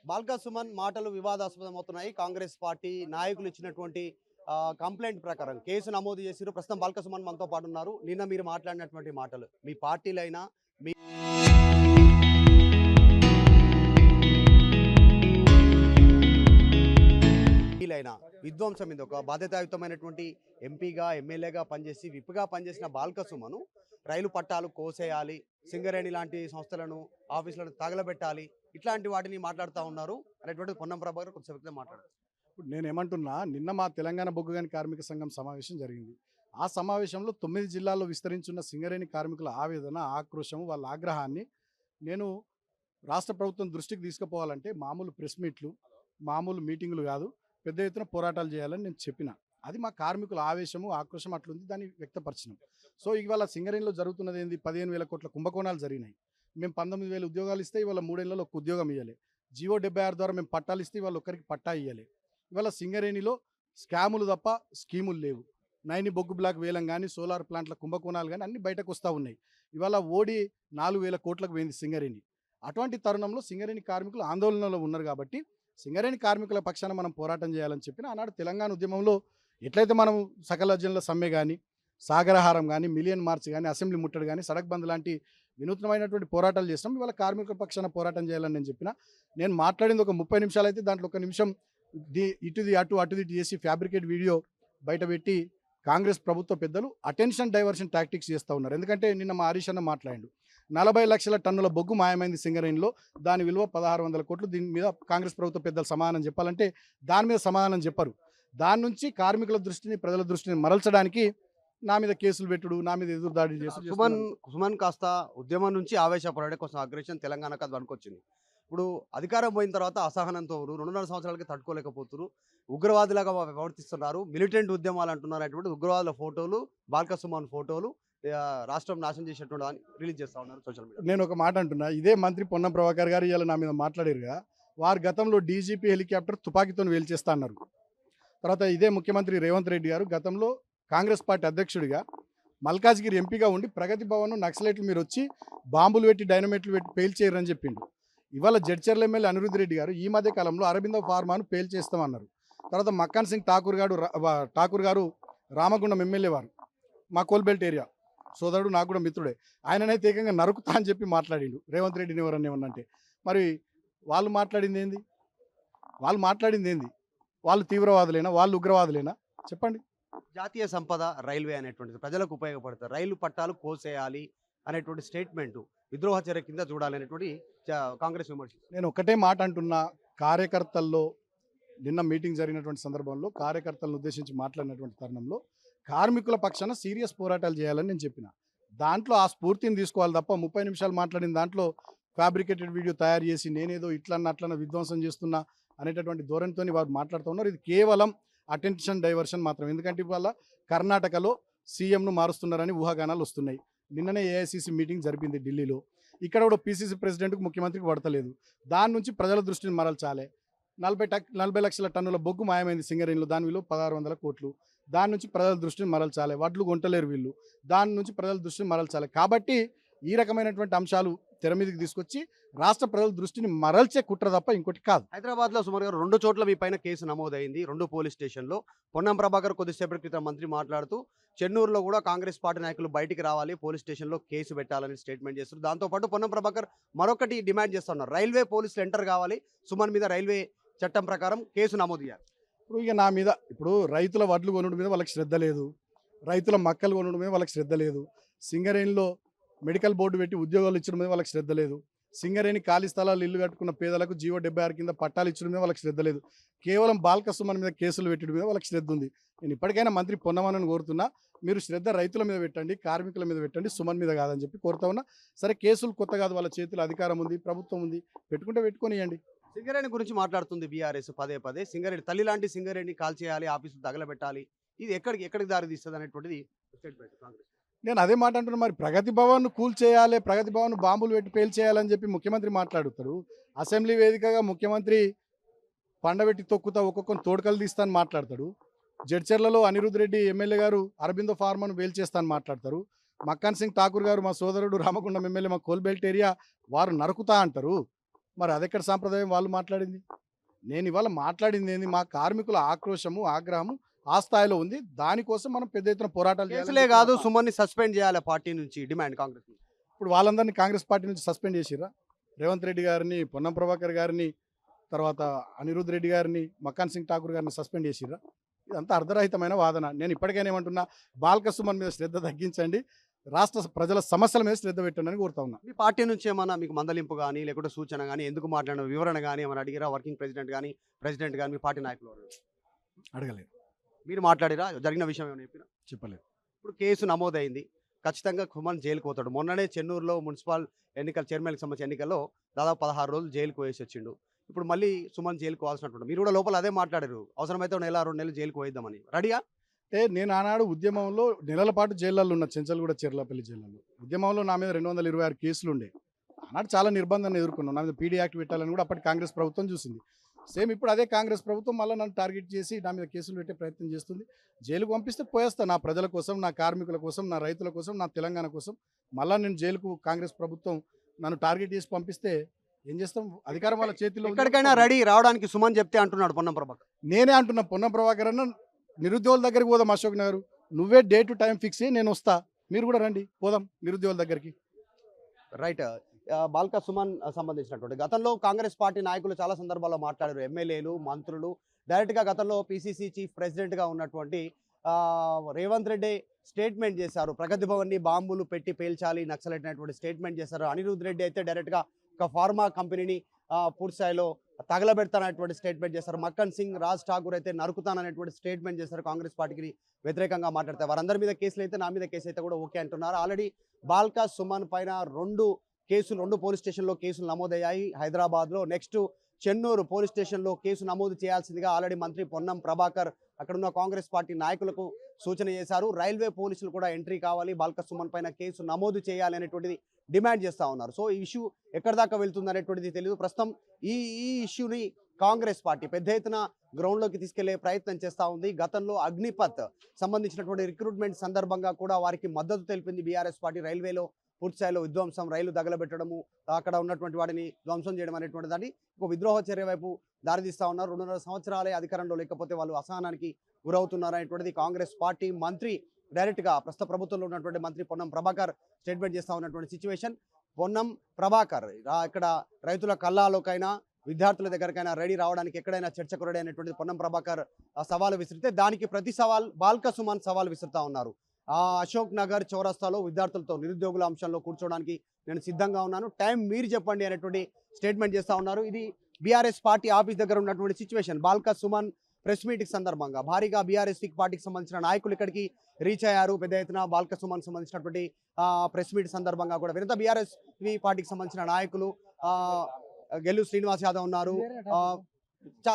బాల్కా సుమన్ మాటలు వివాదాస్పదమవుతున్నాయి. కాంగ్రెస్ పార్టీ నాయకులు ఇచ్చినటువంటి కంప్లైంట్ ప్రకారం కేసు నమోదు చేసిరు. ప్రస్తుతం బాల్కా సుమన్ మనతో పాటు ఉన్నారు. నిన్న మీరు మాట్లాడినటువంటి మాటలు మీ పార్టీలైనా మీ పార్టీలైనా విధ్వంసం మీద ఒక బాధ్యతాయుతమైనటువంటి ఎంపీగా ఎమ్మెల్యేగా పనిచేసి విప్గా పనిచేసిన బాల్కా సుమను రైలు పట్టాలు కోసేయాలి, సింగరేణి లాంటి సంస్థలను ఆఫీసులను తగలబెట్టాలి, ఇట్లాంటి వాటిని మాట్లాడుతూ ఉన్నారు అనేటువంటి పొన్నం ప్రభాకర్ కొంచెం మాట్లాడారు. ఇప్పుడు నేనేమంటున్నా, నిన్న మా తెలంగాణ బొగ్గుగని కార్మిక సంఘం సమావేశం జరిగింది. ఆ సమావేశంలో 9 జిల్లాల్లో విస్తరించున్న సింగరేణి కార్మికుల ఆవేదన, ఆక్రోశం, వాళ్ళ ఆగ్రహాన్ని నేను రాష్ట్ర ప్రభుత్వం దృష్టికి తీసుకుపోవాలంటే మామూలు ప్రెస్ మీట్లు, మామూలు మీటింగులు కాదు, పెద్ద ఎత్తున పోరాటాలు చేయాలని నేను చెప్పిన. అది మా కార్మికుల ఆవేశము, ఆక్రోశం అట్లుంది, దాన్ని వ్యక్తపరిచినాం. సో ఇవాళ సింగరేణిలో జరుగుతున్నది ఏంది? 15,000 కోట్ల కుంభకోణాలు జరిగినాయి. మేము 19,000 ఉద్యోగాలు ఇస్తే ఇవాళ 3 ఏళ్లలో ఒక ఉద్యోగం ఇవ్వాలి. జీవో 76 ద్వారా మేము పట్టాలు ఇస్తే ఇవాళ ఒక్కరికి పట్టా ఇవ్వాలి. ఇవాళ సింగరేణిలో స్కాములు తప్ప స్కీములు లేవు. నైని బొగ్గు బ్లాక్ వేలం కానీ, సోలార్ ప్లాంట్ల కుంభకోణాలు కానీ అన్ని బయటకు వస్తూ ఉన్నాయి. ఇవాళ ఓడి 4,000 కోట్లకు పోయింది సింగరేణి. అటువంటి తరుణంలో సింగరేణి కార్మికులు ఆందోళనలో ఉన్నారు కాబట్టి సింగరేణి కార్మికుల పక్షాన మనం పోరాటం చేయాలని చెప్పిన ఆనాడు తెలంగాణ ఉద్యమంలో ఎట్లయితే మనం సకల జనుల సమ్మె కానీ, సాగరహారం కానీ, మిలియన్ మార్చ్ కానీ, అసెంబ్లీ ముట్టడి కానీ, సడక్ బంద్ లాంటి వినూత్నమైనటువంటి పోరాటాలు చేస్తాం. ఇవాళ కార్మికుల పక్షాన పోరాటం చేయాలని నేను చెప్పిన. నేను మాట్లాడింది ఒక 30 నిమిషాలు అయితే దాంట్లో 1 నిమిషం ఇటుది అటు చేసి ఫ్యాబ్రికేట్ వీడియో బయట పెట్టి కాంగ్రెస్ ప్రభుత్వ పెద్దలు అటెన్షన్ డైవర్షన్ టాక్టిక్స్ చేస్తూ ఉన్నారు. ఎందుకంటే నిన్న మా హరీష్ అన్న మాట్లాడిండు, 40 లక్షల టన్నుల బొగ్గు మాయమైంది సింగరేణిలో, దాని విలువ 1,600 కోట్లు. దీని మీద కాంగ్రెస్ ప్రభుత్వ పెద్దలు సమాధానం చెప్పాలంటే దాని మీద సమాధానం చెప్పరు. దాని నుంచి కార్మికుల దృష్టిని, ప్రజల దృష్టిని మరల్చడానికి నా మీద కేసులు పెట్టుడు, నా మీద ఎదురుదాడి సుమన్ కాస్త ఉద్యమం నుంచి ఆవేశపడే కొంచెం అగ్రెషన్ తెలంగాణకు అది అనుకొచ్చింది. ఇప్పుడు అధికారం పోయిన తర్వాత అసహనంతో 2.5 సంవత్సరాలకి తట్టుకోలేకపోతున్నారు, ఉగ్రవాదులాగా ప్రవర్తిస్తున్నారు, మిలిటెంట్ ఉద్యమాలు అంటున్నారు. అటువంటి ఉగ్రవాదుల ఫోటోలు, బాల్కా సుమన్ ఫోటోలు రాష్ట్రం నాశనం చేసేటువంటి రిలీజ్ చేస్తా ఉన్నారు సోషల్ మీడియా. నేను ఒక మాట అంటున్నా, ఇదే మంత్రి పొన్నం ప్రభాకర్ గారు ఇవాళ నా మీద మాట్లాడారుగా, వారు గతంలో డీజీపీ హెలికాప్టర్ తుపాకీతో వేల్చేస్తా అన్నారు. తర్వాత ఇదే ముఖ్యమంత్రి రేవంత్ రెడ్డి గారు గతంలో కాంగ్రెస్ పార్టీ అధ్యక్షుడిగా మల్కాజ్గిరి ఎంపీగా ఉండి ప్రగతి భవన్ నక్సలైట్లు మీరు వచ్చి బాంబులు పెట్టి, డైనమైట్లు పెట్టి పేల్చేయరని చెప్పిండు. ఇవాళ జడ్చర్ల ఎమ్మెల్యే అనిరుద్ధ్ రెడ్డి గారు ఈ మధ్య కాలంలో అరబిందో ఫార్మాను పేల్చేస్తామన్నారు. తర్వాత మక్కాన్ సింగ్ ఠాకూర్ గారు రామగుండం ఎమ్మెల్యే వారు, మా కోల్బెల్ట్ ఏరియా సోదరుడు, నాకు కూడా మిత్రుడే, ఆయననైతే ఏకంగా నరుకుతా అని చెప్పి మాట్లాడిండు రేవంత్ రెడ్డిని ఎవరన్నా ఏమన్నంటే. మరి వాళ్ళు మాట్లాడింది ఏంది? వాళ్ళు తీవ్రవాదులేనా? వాళ్ళు ఉగ్రవాదులేనా? చెప్పండి. జాతీయ సంపద రైల్వే అనేటువంటిది ప్రజలకు ఉపయోగపడుతుంది, రైలు పట్టాలు కోసేయాలి అనేటువంటి స్టేట్మెంట్ విద్రోహ చర్య కింద చూడాలి అనేటువంటి కాంగ్రెస్ విమర్శ. నేను ఒకటే మాట అంటున్నా, కార్యకర్తల్లో నిన్న మీటింగ్ జరిగినటువంటి సందర్భంలో కార్యకర్తలను ఉద్దేశించి మాట్లాడినటువంటి తరుణంలో కార్మికుల పక్షాన సీరియస్ పోరాటాలు చేయాలని నేను చెప్పిన. దాంట్లో ఆ స్ఫూర్తిని తీసుకోవాలి తప్ప 30 నిమిషాలు మాట్లాడిన దాంట్లో ఫ్యాబ్రికేటెడ్ వీడియో తయారు చేసి నేనేదో అట్లన్న విధ్వంసం చేస్తున్నా అనేటటువంటి ధోరణితో వారు మాట్లాడుతూ ఉన్నారు. ఇది కేవలం అటెన్షన్ డైవర్షన్ మాత్రం. ఎందుకంటే ఇవాళ కర్ణాటకలో సీఎంను మారుస్తున్నారని ఊహాగానాలు వస్తున్నాయి. నిన్ననే ఏఐసీసీ మీటింగ్ జరిపింది ఢిల్లీలో. ఇక్కడ కూడా పీసీసీ ప్రెసిడెంట్కు, ముఖ్యమంత్రికి పడతలేదు. దాని నుంచి ప్రజల దృష్టిని మరల్చాలి. 40 లక్షల టన్నుల బొగ్గు మాయమైంది సింగరేణిలో, దాని విలువ 1,600 కోట్లు. దాని నుంచి ప్రజల దృష్టిని మరల్చాలి. వడ్లు కొంటలేరు వీళ్ళు, దాని నుంచి ప్రజల దృష్టిని మరల్చాలి. కాబట్టి ఈ రకమైనటువంటి అంశాలు తెర మీదకి తీసుకొచ్చి రాష్ట్ర ప్రజల దృష్టిని మరల్చే కుట్ర తప్ప ఇంకోటి కాదు. హైదరాబాద్లో సుమారుగా 2 చోట్ల మీ పైన కేసు నమోదైంది, 2 పోలీస్ స్టేషన్లో. పొన్నం ప్రభాకర్ కొద్దిసేపటి క్రితం మంత్రి మాట్లాడుతూ చెన్నూరులో కూడా కాంగ్రెస్ పార్టీ నాయకులు బయటికి రావాలి, పోలీస్ స్టేషన్లో కేసు పెట్టాలని స్టేట్మెంట్ చేస్తారు. దాంతోపాటు పొన్నం ప్రభాకర్ మరొకటి డిమాండ్ చేస్తున్నారు, రైల్వే పోలీసులు ఎంటర్ కావాలి, సుమన్ మీద రైల్వే చట్టం ప్రకారం కేసు నమోదు చేయాలి. ఇప్పుడు ఇక నా మీద, ఇప్పుడు రైతుల వడ్లు కొనుడు మీద వాళ్ళకి శ్రద్ధ లేదు, రైతుల మక్కలు కొనుడు మీద వాళ్ళకి శ్రద్ధ లేదు, సింగరేణిలో మెడికల్ బోర్డు పెట్టి ఉద్యోగాలు ఇచ్చడం మీద వాళ్ళకి శ్రద్ధ లేదు, సింగరేణి ఖాళీ స్థలాలు ఇల్లు కట్టుకున్న పేదలకు జీవో 76 కింద పట్టాలు ఇచ్చడం మీద వాళ్ళకి శ్రద్ధ లేదు, కేవలం బాల్కా సుమన్ మీద కేసులు పెట్టడం మీద వాళ్ళకి శ్రద్ధ ఉంది. నేను ఇప్పటికైనా మంత్రి పొన్నమని కోరుతున్నా, మీరు శ్రద్ధ రైతుల మీద పెట్టండి, కార్మికుల మీద పెట్టండి, సుమన్ మీద కాదని చెప్పి కోరుతా ఉన్నా. సరే, కేసులు కొత్త కాదు, వాళ్ళ చేతిలో అధికారం ఉంది, ప్రభుత్వం ఉంది, పెట్టుకొనియండి. సింగరేణి గురించి మాట్లాడుతుంది బీఆర్ఎస్ పదే. సింగరేణి తల్లి లాంటి సింగరేణి కాల్ చేయాలి, ఆఫీసు తగలబెట్టాలి, ఇది ఎక్కడికి దారి తీస్తుంది అనేటువంటిది స్టేట్మెంట్ కాంగ్రెస్. నేను అదే మాట అంటున్నా, మరి ప్రగతి భవన్ కూల్ చేయాలి, ప్రగతి భవన్ బాంబులు పెట్టి పేల్చేయాలని చెప్పి ముఖ్యమంత్రి మాట్లాడుతాడు. అసెంబ్లీ వేదికగా ముఖ్యమంత్రి పండబెట్టి తొక్కుతా ఒక్కొక్కరిని తోడుకలు తీస్తాను మాట్లాడతాడు. జడ్చర్లలో అనిరుద్ధ్ రెడ్డి ఎమ్మెల్యే గారు అరబిందో ఫార్మాను వేల్చేస్తాను మాట్లాడతారు. మక్కాన్ సింగ్ ఠాకూర్ గారు, మా సోదరుడు రామగుండం ఎమ్మెల్యే, మా కోల్బెల్ట్ ఏరియా, వారు నరుకుతా అంటారు. మరి అదెక్కడ సాంప్రదాయం వాళ్ళు మాట్లాడింది? నేను ఇవాళ మాట్లాడింది ఏంది? మా కార్మికుల ఆక్రోశము, ఆగ్రహము ఆ స్థాయిలో ఉంది. దానికోసం మనం పెద్ద ఎత్తున పోరాటాలు చేయాలని కేసులే చెప్పి కాదు తప్ప సుమన్ని సస్పెండ్ చేయాలి పార్టీ నుంచి డిమాండ్ కాంగ్రెస్ నుంచి. ఇప్పుడు వాళ్ళందరినీ కాంగ్రెస్ పార్టీ నుంచి సస్పెండ్ చేసిర్రా? రేవంత్ రెడ్డి గారిని, పొన్నం ప్రభాకర్ గారిని, తర్వాత అనిరుద్ రెడ్డి గారిని, మక్కాన్ సింగ్ ఠాకూర్ గారిని సస్పెండ్ చేసిర్రా? ఇదంతా అర్ధరహితమైన వాదన. నేను ఇప్పటికైనా ఏమంటున్నా, బాల్క సుమన్ మీద శ్రద్ధ తగ్గించండి. రాష్ట్ర ప్రజల సమస్యల మీద శ్రద్ధ పెట్టండి అని కోరుతా ఉన్నా. మీ పార్టీ నుంచి ఏమన్నా మీకు మందలింపు కానీ లేకుంటే సూచన కానీ ఎందుకు మాట్లాడిన వివరణ కానీ ఏమైనా అడిగిరా వర్కింగ్ ప్రెసిడెంట్ కానీ మీ పార్టీ నాయకులు ఎవరు? అడగలేదు, మీరు మాట్లాడిరా జరిగిన విషయం ఏమైనా చెప్పినా? చెప్పలేదు. ఇప్పుడు కేసు నమోదైంది, ఖచ్చితంగా సుమన్ జైలుకు పోతాడు. మొన్ననే చెన్నూరులో మున్సిపల్ ఎన్నికల చైర్మన్కి సంబంధించిన ఎన్నికల్లో దాదాపు 16 రోజులు జైలుకు వేసి వచ్చిండు. ఇప్పుడు మళ్ళీ సుమన్ జైలుకు పోవాల్సినట్టు మీరు కూడా లోపల అదే మాట్లాడారు, అవసరమైతే 1 నెల 2 నెలలు జైలుకు పోయిద్దామని. రెడీయా? అంటే నేను ఆనాడు ఉద్యమంలో నెలల పాటు జైళ్ళల్లో ఉన్న, చెంచల్గూడ చెర్లపల్లి జైళ్ళలో. ఉద్యమంలో నా మీద 226 కేసులు ఉండే. ఆనాడు చాలా నిర్బంధాన్ని ఎదుర్కొన్నాను. నా మీద పీడీ యాక్ట్ పెట్టాలని కూడా అప్పటి కాంగ్రెస్ ప్రభుత్వం చూసింది. సేమ్ ఇప్పుడు అదే కాంగ్రెస్ ప్రభుత్వం మళ్ళీ నన్ను టార్గెట్ చేసి నా మీద కేసులు పెట్టే ప్రయత్నం చేస్తుంది. జైలుకు పంపిస్తే పోయేస్తా. నా ప్రజల కోసం, నా కార్మికుల కోసం, నా రైతుల కోసం, నా తెలంగాణ కోసం. మళ్ళీ నేను జైలుకు కాంగ్రెస్ ప్రభుత్వం నన్ను టార్గెట్ చేసి పంపిస్తే ఏం చేస్తాం? అధికారం వాళ్ళ చేతిలో ఉంది. ఎక్కడికైనా రెడీ రావడానికి సుమన్ చెప్తే అంటున్నాడు పొన్నం ప్రభాకర్. నేనే అంటున్నా, పొన్నం ప్రభాకర్ అన్న నిరుద్యోగుల దగ్గరికి పోదాం అశోక్ నగర్. నువ్వే డే టు టైం ఫిక్స్ చేయి, నేను వస్తా. మీరు కూడా రండి, పోదాం నిరుద్యోగుల దగ్గరికి. రైట్. బాల్క సుమన్ సంబంధించినటువంటి గతంలో కాంగ్రెస్ పార్టీ నాయకులు చాలా సందర్భాల్లో మాట్లాడారు. ఎమ్మెల్యేలు, మంత్రులు డైరెక్ట్గా గతంలో పిసిసి చీఫ్ ప్రెసిడెంట్గా ఉన్నటువంటి రేవంత్ రెడ్డి స్టేట్మెంట్ చేశారు. ప్రగతి భవన్ని బాంబులు పెట్టి పేల్చాలి నక్సలైట్ అనేటువంటి స్టేట్మెంట్ చేశారు. అనిరుద్ రెడ్డి అయితే డైరెక్ట్గా ఒక ఫార్మా కంపెనీని పూర్తి స్థాయిలో తగలబెడతాననేటువంటి స్టేట్మెంట్ చేశారు. మక్కన్ సింగ్, రాజ్ ఠాకూర్ అయితే నరుకుతాననేటువంటి స్టేట్మెంట్ చేశారు. కాంగ్రెస్ పార్టీకి వ్యతిరేకంగా మాట్లాడతారు. వారందరి మీద కేసులు అయితే నా మీద కేసు అయితే కూడా ఓకే అంటున్నారు. ఆల్రెడీ బాల్క సుమన్ పైన 2 పోలీస్ స్టేషన్లో కేసులు నమోదయ్యాయి. హైదరాబాద్లో నెక్స్ట్ చెన్నూరు పోలీస్ స్టేషన్లో కేసు నమోదు చేయాల్సిందిగా ఆల్రెడీ మంత్రి పొన్నం ప్రభాకర్ అక్కడున్న కాంగ్రెస్ పార్టీ నాయకులకు సూచన చేశారు. రైల్వే పోలీసులు కూడా ఎంట్రీ కావాలి, బాల్క సుమన్ పైన కేసు నమోదు చేయాలి అనేటువంటిది డిమాండ్ చేస్తూ ఉన్నారు. సో ఈ ఇష్యూ ఎక్కడి దాకా వెళ్తుంది అనేటువంటిది తెలియదు. ప్రస్తుతం ఈ ఇష్యూని కాంగ్రెస్ పార్టీ పెద్ద ఎత్తున గ్రౌండ్లోకి తీసుకెళ్లే ప్రయత్నం చేస్తూ ఉంది. గతంలో అగ్నిపత్ సంబంధించినటువంటి రిక్రూట్మెంట్ సందర్భంగా కూడా వారికి మద్దతు తెలిపింది బీఆర్ఎస్ పార్టీ. రైల్వేలో పూర్తి స్థాయిలో విధ్వంసం, రైలు తగలబెట్టడము, అక్కడ ఉన్నటువంటి వాటిని ధ్వంసం చేయడం అనేటువంటి దాన్ని ఒక విద్రోహ చర్య వైపు దారితీస్తూ ఉన్నారు. 2.5 సంవత్సరాలే అధికారంలో లేకపోతే వాళ్ళు అసహనానికి గురవుతున్నారు అనేటువంటిది కాంగ్రెస్ పార్టీ మంత్రి డైరెక్ట్గా ప్రస్తుత ప్రభుత్వంలో ఉన్నటువంటి మంత్రి పొన్నం ప్రభాకర్ స్టేట్మెంట్ చేస్తూ ఉన్నటువంటి సిచ్యువేషన్. పొన్నం ప్రభాకర్ ఇక్కడ రైతుల కళ్ళాలోకైనా విద్యార్థుల దగ్గరకైనా రెడీ రావడానికి ఎక్కడైనా చర్చకు రెడీ అనేటువంటిది పొన్నం ప్రభాకర్ సవాలు విసిరితే దానికి ప్రతి సవాల్ బాల్క సుమన్ సవాల్ విసురుతా ఉన్నారు. అశోక్ నగర్ చౌరస్తాలో విద్యార్థులతో నిరుద్యోగుల అంశంలో కూర్చోవడానికి నేను సిద్ధంగా ఉన్నాను, టైం మీరు చెప్పండి అనేటువంటి స్టేట్మెంట్ చేస్తూ ఉన్నారు. ఇది బీఆర్ఎస్ పార్టీ ఆఫీస్ దగ్గర ఉన్నటువంటి సిచ్యువేషన్. బాల్క సుమన్ ప్రెస్ మీట్కి సందర్భంగా భారీగా బీఆర్ఎస్ పార్టీకి సంబంధించిన నాయకులు ఇక్కడికి రీచ్ అయ్యారు. పెద్ద ఎత్తున బాల్క సుమన్ సంబంధించినటువంటి ప్రెస్ మీట్ సందర్భంగా కూడా వీరంతా బీఆర్ఎస్ పార్టీకి సంబంధించిన నాయకులు. గెల్లు శ్రీనివాస్ యాదవ్ ఉన్నారు, చాలా